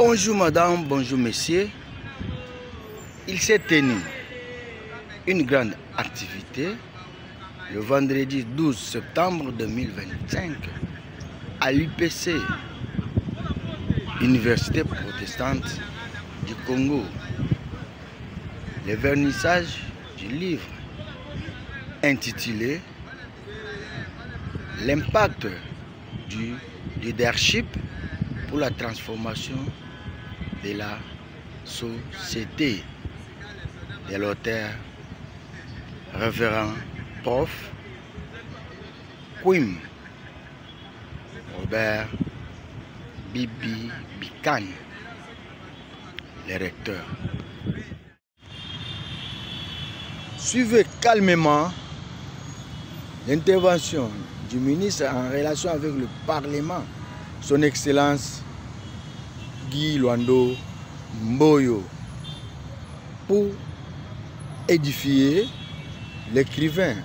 Bonjour madame, bonjour messieurs. Il s'est tenu une grande activité le vendredi 12 septembre 2025 à l'UPC, Université protestante du Congo. Le vernissage du livre intitulé L'impact du leadership pour la transformation de la société, de l'auteur révérend prof Kwim Robert Bibi Bikane, le recteur. Suivez calmement l'intervention du ministre en relation avec le Parlement, son Excellence Guy Luando Mboyo, pour édifier l'écrivain,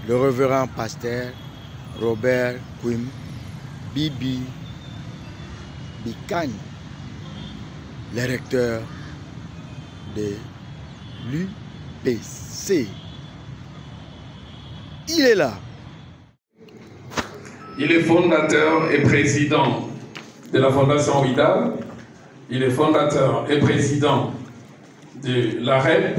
le révérend pasteur Robert Kwim Bibi Bikane, le recteur de l'UPC. Il est là. Il est fondateur et président de la Fondation Ouida. Il est fondateur et président de l'AREP.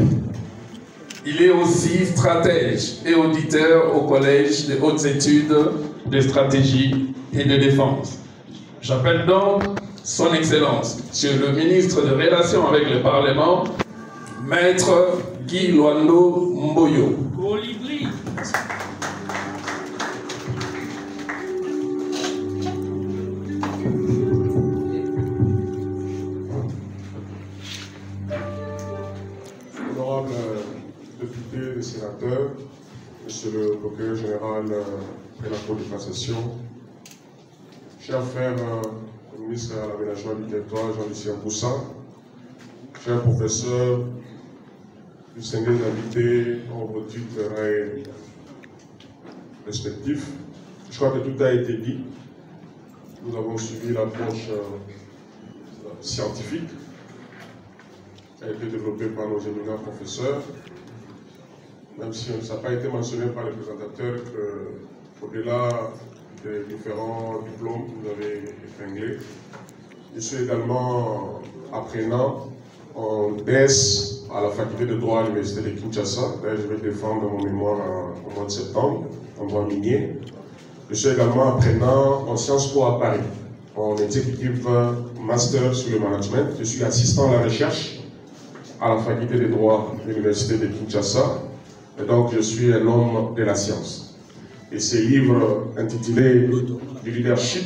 Il est aussi stratège et auditeur au Collège des hautes études de stratégie et de défense. J'appelle donc son Excellence, Monsieur le ministre des Relations avec le Parlement, Maître Guy Luando Mboyo. Colibri. Honorables députés et sénateurs, Monsieur le procureur général de la Cour de cassation, chers frères le ministre de l'Aménagement du territoire, Jean-Lucien Boussin, chers professeurs, distingués invités en vos titres respectifs, je crois que tout a été dit. Nous avons suivi l'approche scientifique qui a été développée par nos éminents professeurs, même si ça n'a pas été mentionné par les présentateurs qu'au-delà des différents diplômes que vous avez épinglés, je suis également apprenant en DS à la faculté de droit à l'université de Kinshasa. D'ailleurs, je vais défendre mon mémoire au mois de septembre, en droit minier. Je suis également apprenant en Sciences Po à Paris, en executive master sur le management. Je suis assistant à la recherche à la faculté de droit de l'université de Kinshasa. Et donc, je suis un homme de la science. Et ce livre intitulé du leadership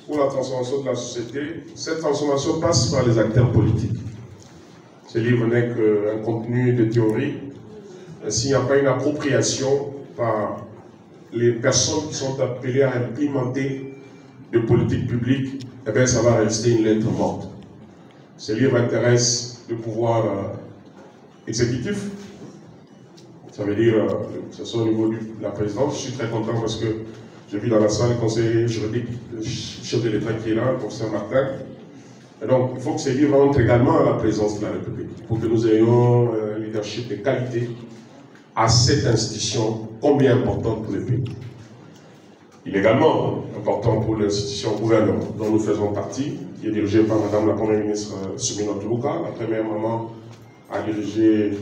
pour la transformation de la société, cette transformation passe par les acteurs politiques. Ce livre n'est qu'un contenu de théorie. S'il n'y a pas une appropriation par les personnes qui sont appelées à implémenter des politiques publiques, eh bien, ça va rester une lettre morte. Ce livre intéresse le pouvoir exécutif. Ça veut dire que ce soit au niveau de la présidence. Je suis très content parce que j'ai vu dans la salle le conseiller juridique, le chef de l'État qui est là, le professeur Martin. Et donc, il faut que ces livres entrent également à la présidence de la République pour que nous ayons un leadership de qualité à cette institution combien importante pour le pays. Il est également important pour l'institution gouvernement dont nous faisons partie, qui est dirigée par Madame la Première ministre Suminot Luka, la première maman à diriger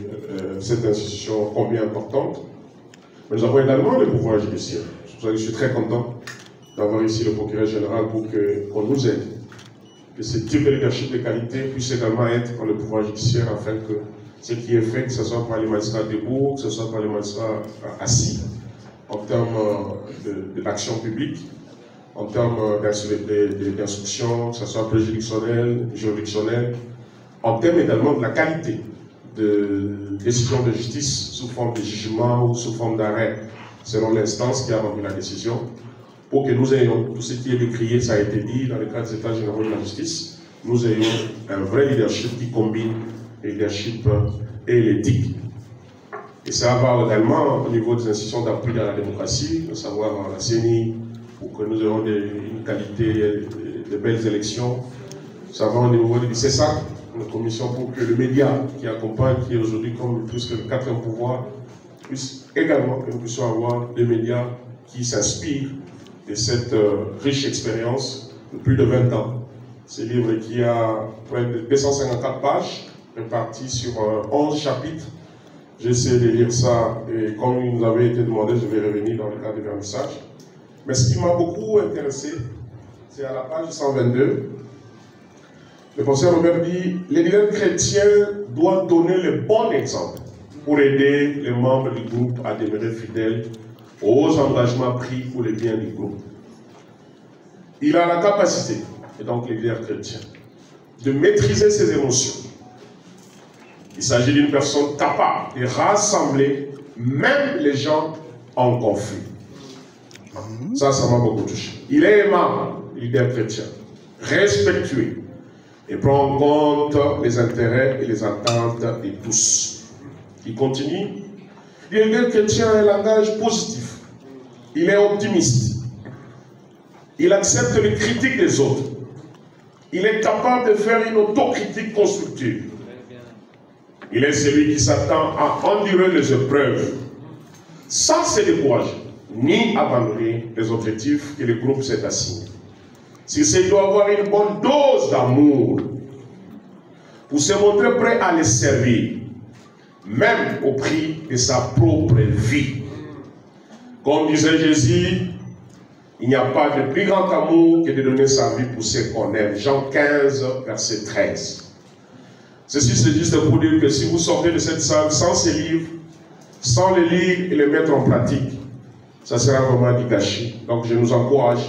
cette institution combien importante. Mais nous avons également le pouvoir judiciaire. C'est pour ça que je suis très content d'avoir ici le procureur général pour qu'on nous aide. Que ce type de leadership de qualité puisse également être dans le pouvoir judiciaire afin que ce qui est fait, que ce soit par les magistrats debout, que ce soit par les magistrats assis, en termes d'action publique, en termes d'instruction, que ce soit préjudictionnel, juridictionnel, en termes également de la qualité de décision de justice sous forme de jugement ou sous forme d'arrêt, selon l'instance qui a rendu la décision, pour que nous ayons tout ce qui est décrié, ça a été dit dans le cadre des états généraux de la justice, nous ayons un vrai leadership qui combine le leadership et l'éthique. Et ça va également au niveau des institutions d'appui à la démocratie, à savoir la CENI, pour que nous ayons une qualité, de belles élections, Nous avons au niveau du CESAC, une commission pour que le média qui accompagne, qui est aujourd'hui comme plus que le 4e pouvoir, puisse également que nous puissions avoir des médias qui s'inspirent de cette riche expérience de plus de 20 ans. Ce livre qui a près de 254 pages, réparties sur 11 chapitres. J'essaie de lire ça et comme il nous avait été demandé, je vais revenir dans le cadre du vernissage. Mais ce qui m'a beaucoup intéressé, c'est à la page 122. Le professeur Robert dit « Les leaders chrétiens doivent donner le bon exemple pour aider les membres du groupe à demeurer fidèles aux engagements pris pour le bien du groupe. Il a la capacité, et donc les leaders chrétiens, de maîtriser ses émotions. Il s'agit d'une personne capable de rassembler même les gens en conflit. » Ça m'a beaucoup touché. Il est aimable, le leader chrétien, respectueux, et prend en compte les intérêts et les attentes de tous. Il continue. Le leader chrétien a un langage positif. Il est optimiste. Il accepte les critiques des autres. Il est capable de faire une autocritique constructive. Il est celui qui s'attend à endurer les épreuves sans se décourager, ni abandonner les objectifs que le groupe s'est assigné. Il doit avoir une bonne dose d'amour pour se montrer prêt à les servir, même au prix de sa propre vie. Comme disait Jésus, il n'y a pas de plus grand amour que de donner sa vie pour ceux qu'on aime. Jean 15, verset 13. Ceci, c'est juste pour dire que si vous sortez de cette salle sans ces livres, sans les lire et les mettre en pratique, ça sera vraiment du gâchis. Donc je nous encourage,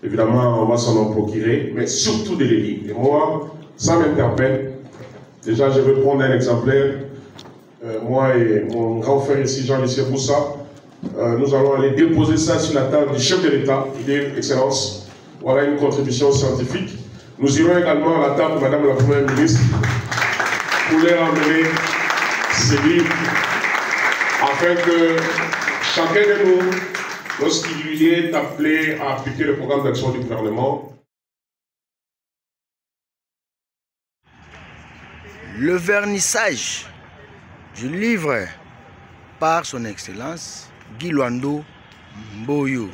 évidemment on va s'en en procurer, mais surtout de les lire. Et moi, ça m'interpelle. Déjà je vais prendre un exemplaire. Moi et mon grand frère ici, Jean-Lucie Boussa, nous allons aller déposer ça sur la table du chef de l'État, il dit Excellence, voilà une contribution scientifique. Nous irons également à la table de Madame la Première ministre pour leur emmener ces livres afin que chacun de nous, lorsqu'il lui est appelé à appliquer le programme d'action du gouvernement, le vernissage du livre par son Excellence Guy Luando Mboyo,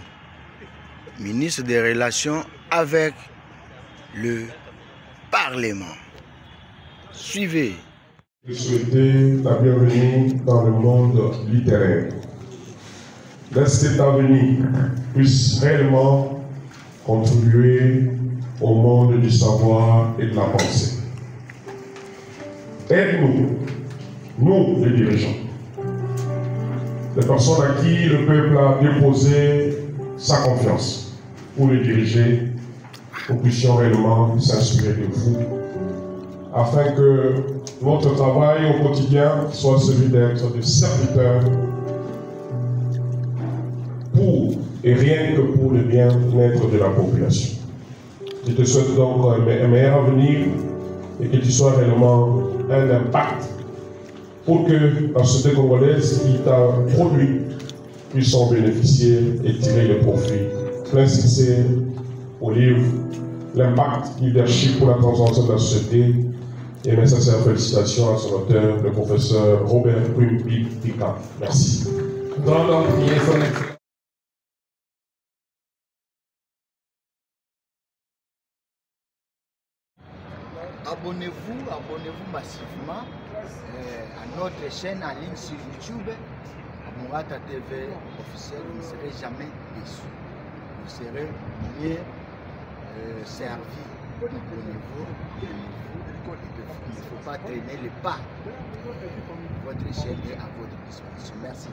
ministre des Relations avec le Parlement. Suivez. Je souhaitais la bienvenue dans le monde littéraire. Que cet avenir puisse réellement contribuer au monde du savoir et de la pensée. Aide-nous, nous les dirigeants, les personnes à qui le peuple a déposé sa confiance pour les diriger, nous puissions réellement s'inspirer de vous, afin que notre travail au quotidien soit celui d'être des serviteurs pour et rien que pour le bien-être de la population. Je te souhaite donc un meilleur avenir et que tu sois réellement un impact pour que la société congolaise qui t'a produit puisse en bénéficier et tirer le profit. Plein succès au livre L'impact leadership pour la transformation de la société et mes sincères félicitations à son auteur, le professeur Robert Pika. Merci. Abonnez-vous massivement à notre chaîne en ligne sur YouTube, à Mourata TV officiel. Vous ne serez jamais déçus. Vous serez mieux servi. Abonnez-vous. Il ne faut pas traîner les pas. Votre chaîne est à votre disposition. Merci.